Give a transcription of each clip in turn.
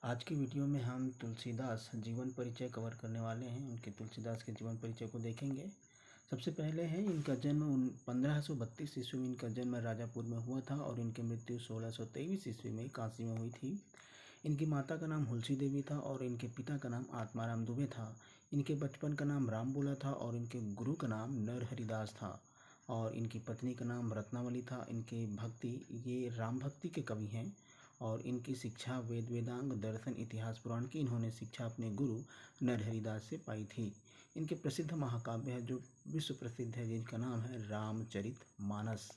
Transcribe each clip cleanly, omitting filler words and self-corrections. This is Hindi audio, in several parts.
आज की वीडियो में हम तुलसीदास जीवन परिचय कवर करने वाले हैं। उनके तुलसीदास के जीवन परिचय को देखेंगे। सबसे पहले है इनका जन्म 1532 ईस्वी में इनका जन्म राजापुर में हुआ था और इनकी मृत्यु 1623 ईस्वी में काशी में हुई थी। इनकी माता का नाम हुलसी देवी था और इनके पिता का नाम आत्माराम दुबे था। इनके बचपन का नाम राम बोला था और इनके गुरु का नाम नरहरिदास था और इनकी पत्नी का नाम रत्नावली था। इनके भक्ति ये राम भक्ति के कवि हैं और इनकी शिक्षा वेद वेदांग दर्शन इतिहास पुराण की इन्होंने शिक्षा अपने गुरु नरहरिदास से पाई थी। इनके प्रसिद्ध महाकाव्य है जो विश्व प्रसिद्ध है, जिनका नाम है रामचरितमानस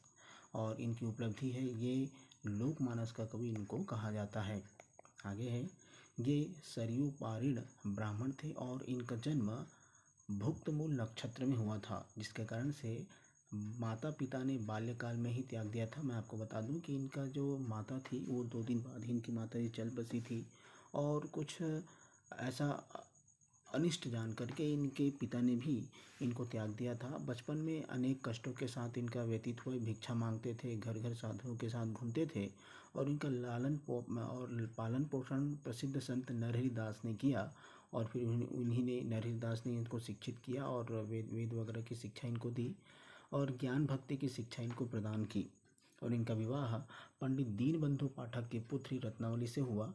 और इनकी उपलब्धि है ये लोकमानस का कवि इनको कहा जाता है। आगे है ये सरयू पारीण ब्राह्मण थे और इनका जन्म भुक्तमूल नक्षत्र में हुआ था, जिसके कारण से माता पिता ने बाल्यकाल में ही त्याग दिया था। मैं आपको बता दूं कि इनका जो माता थी वो 2 दिन बाद ही इनकी माता जी चल बसी थी और कुछ ऐसा अनिष्ट जान करके इनके पिता ने भी इनको त्याग दिया था। बचपन में अनेक कष्टों के साथ इनका व्यतीत हुआ, भिक्षा मांगते थे, घर घर साधुओं के साथ घूमते थे और इनका और पालन पोषण प्रसिद्ध संत नरहरिदास ने किया और फिर उन्हीं ने नरहरिदास ने इनको शिक्षित किया और वेद वगैरह की शिक्षा इनको दी और ज्ञान भक्ति की शिक्षा इनको प्रदान की। और इनका विवाह पंडित दीनबंधु पाठक की पुत्री रत्नावली से हुआ।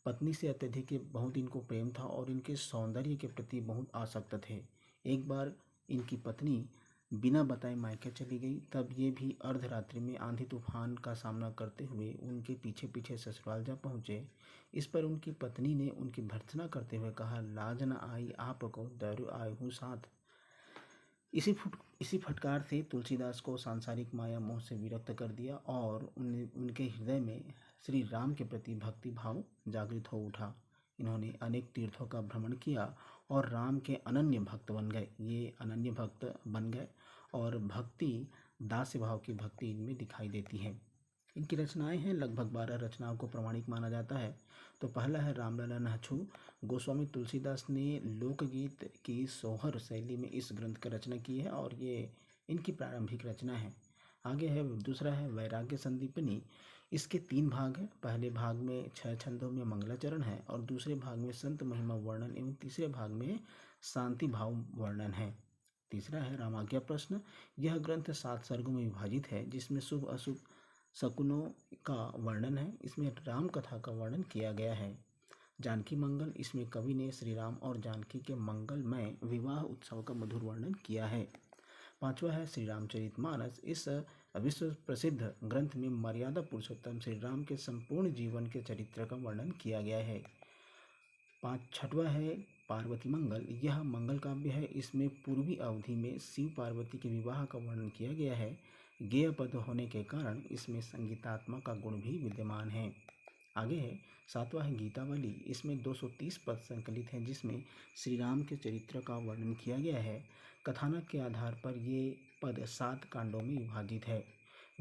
पत्नी से अत्यधिक बहुत इनको प्रेम था और इनके सौंदर्य के प्रति बहुत आसक्त थे। एक बार इनकी पत्नी बिना बताए मायके चली गई, तब ये भी अर्धरात्रि में आंधी तूफान का सामना करते हुए उनके पीछे पीछे ससुराल जा पहुँचे। इस पर उनकी पत्नी ने उनकी भर्त्सना करते हुए कहा, लाज न आई आपको दारू आए हूँ साथ। इसी फटकार से तुलसीदास को सांसारिक माया मोह से विरक्त कर दिया और उनके हृदय में श्री राम के प्रति भक्ति भाव जागृत हो उठा। इन्होंने अनेक तीर्थों का भ्रमण किया और राम के अनन्य भक्त बन गए। ये अनन्य भक्त बन गए और भक्ति दास्य भाव की भक्ति इनमें दिखाई देती है। इनकी रचनाएं हैं, लगभग 12 रचनाओं को प्रामाणिक माना जाता है। तो पहला है रामलला नहछू। गोस्वामी तुलसीदास ने लोकगीत की सोहर शैली में इस ग्रंथ की रचना की है और ये इनकी प्रारंभिक रचना है। आगे है दूसरा है वैराग्य संदीपनी। इसके 3 भाग हैं। पहले भाग में 6 छंदों में मंगलाचरण है और दूसरे भाग में संत महिमा वर्णन एवं तीसरे भाग में शांति भाव वर्णन है। तीसरा है रामाज्ञा प्रश्न। यह ग्रंथ 7 सर्गों में विभाजित है, जिसमें शुभ अशुभ शकुनों का वर्णन है। इसमें राम कथा का वर्णन किया गया है। जानकी मंगल, इसमें कवि ने श्री राम और जानकी के मंगलमय विवाह उत्सव का मधुर वर्णन किया है। 5वां है श्री रामचरितमानस। इस विश्व प्रसिद्ध ग्रंथ में मर्यादा पुरुषोत्तम श्री राम के संपूर्ण जीवन के चरित्र का वर्णन किया गया है। 6वां है पार्वती मंगल। यह मंगल काव्य है। इसमें पूर्वी अवधि में शिव पार्वती के विवाह का वर्णन किया गया है। गेय पद होने के कारण इसमें संगीतात्मक का गुण भी विद्यमान है। आगे है 7वां है गीतावली। इसमें 230 पद संकलित हैं, जिसमें श्री राम के चरित्र का वर्णन किया गया है। कथानक के आधार पर ये पद 7 कांडों में विभाजित है।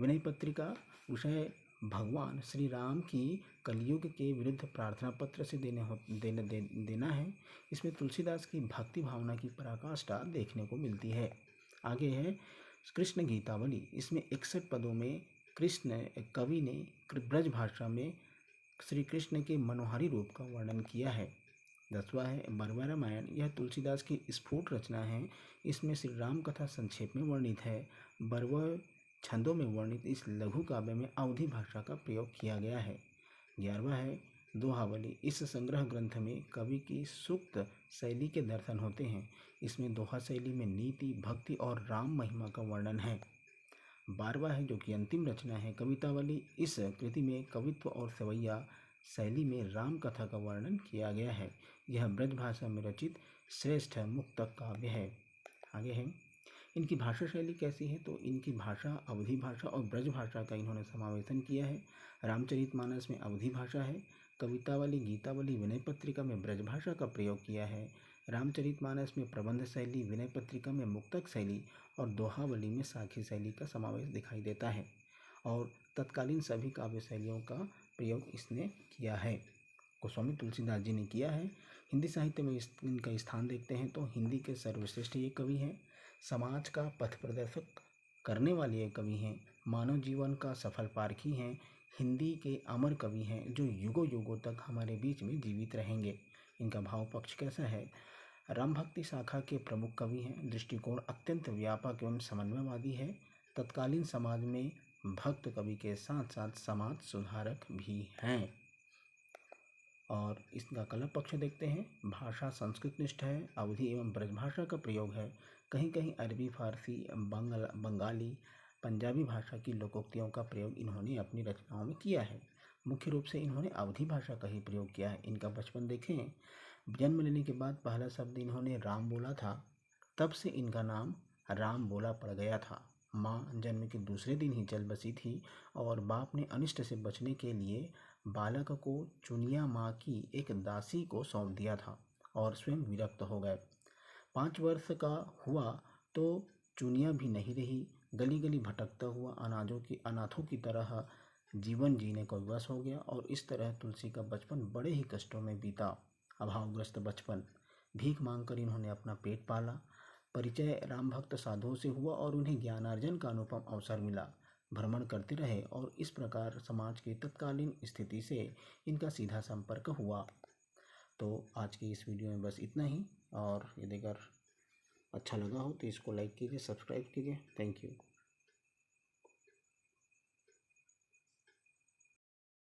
विनय पत्रिका विषय भगवान श्री राम की कलयुग के विरुद्ध प्रार्थना पत्र से देना है। इसमें तुलसीदास की भक्ति भावना की पराकाष्ठा देखने को मिलती है। आगे है कृष्ण गीतावली। इसमें 61 पदों में कृष्ण कवि ने ब्रज भाषा में श्री कृष्ण के मनोहारी रूप का वर्णन किया है। 10वां है बरवा रामायण। यह तुलसीदास की स्फुट रचना है। इसमें श्री राम कथा संक्षेप में वर्णित है। बरवा छंदों में वर्णित इस लघु काव्य में अवधी भाषा का प्रयोग किया गया है। 11वां है दोहावली। इस संग्रह ग्रंथ में कवि की सूक्त शैली के दर्शन होते हैं। इसमें दोहा शैली में नीति भक्ति और राम महिमा का वर्णन है। 12वां है जो कि अंतिम रचना है कवितावली। इस कृति में कवित्व और सवैया शैली में राम कथा का वर्णन किया गया है। यह ब्रज भाषा में रचित श्रेष्ठ मुक्तक काव्य है। आगे है इनकी भाषा शैली कैसी है, तो इनकी भाषा अवधी भाषा और ब्रज भाषा का इन्होंने समावेशन किया है। रामचरितमानस में अवधी भाषा है। कवितावली गीतावली विनय पत्रिका में ब्रज भाषा का प्रयोग किया है। रामचरितमानस में प्रबंध शैली, विनय पत्रिका में मुक्तक शैली और दोहावली में साखी शैली का समावेश दिखाई देता है और तत्कालीन सभी काव्य शैलियों का प्रयोग इसने किया है। गोस्वामी तुलसीदास जी ने किया है। हिंदी साहित्य में इनका स्थान देखते हैं तो हिंदी के सर्वश्रेष्ठ ये कवि हैं। समाज का पथ प्रदर्शक करने वाले ये कवि हैं। मानव जीवन का सफल पारखी हैं। हिंदी के अमर कवि हैं जो युगों युगों तक हमारे बीच में जीवित रहेंगे। इनका भाव पक्ष कैसा है? राम भक्ति शाखा के प्रमुख कवि हैं। दृष्टिकोण अत्यंत व्यापक एवं समन्वयवादी है। तत्कालीन समाज में भक्त कवि के साथ साथ समाज सुधारक भी हैं। और इसका कला पक्ष देखते हैं। भाषा संस्कृत निष्ठ है। अवधी एवं ब्रजभाषा का प्रयोग है। कहीं कहीं अरबी, फारसी, बंगाली, पंजाबी भाषा की लोकोक्तियों का प्रयोग इन्होंने अपनी रचनाओं में किया है। मुख्य रूप से इन्होंने अवधी भाषा का ही प्रयोग किया है। इनका बचपन देखें, जन्म लेने के बाद पहला शब्द इन्होंने राम बोला था, तब से इनका नाम राम बोला पड़ गया था। माँ जन्म के दूसरे दिन ही चल बसी थी और बाप ने अनिष्ट से बचने के लिए बालक को चुनिया माँ की एक दासी को सौंप दिया था और स्वयं विरक्त हो गए। 5 वर्ष का हुआ तो चुनिया भी नहीं रही। गली गली भटकता हुआ अनाथों की तरह जीवन जीने को विवश हो गया और इस तरह तुलसी का बचपन बड़े ही कष्टों में बीता। अभावग्रस्त बचपन, भीख मांगकर इन्होंने अपना पेट पाला। परिचय राम भक्त साधुओं से हुआ और उन्हें ज्ञानार्जन का अनुपम अवसर मिला। भ्रमण करते रहे और इस प्रकार समाज की तत्कालीन स्थिति से इनका सीधा संपर्क हुआ। तो आज की इस वीडियो में बस इतना ही, और यदि अगर अच्छा लगा हो तो इसको लाइक कीजिए, सब्सक्राइब कीजिए। Thank you.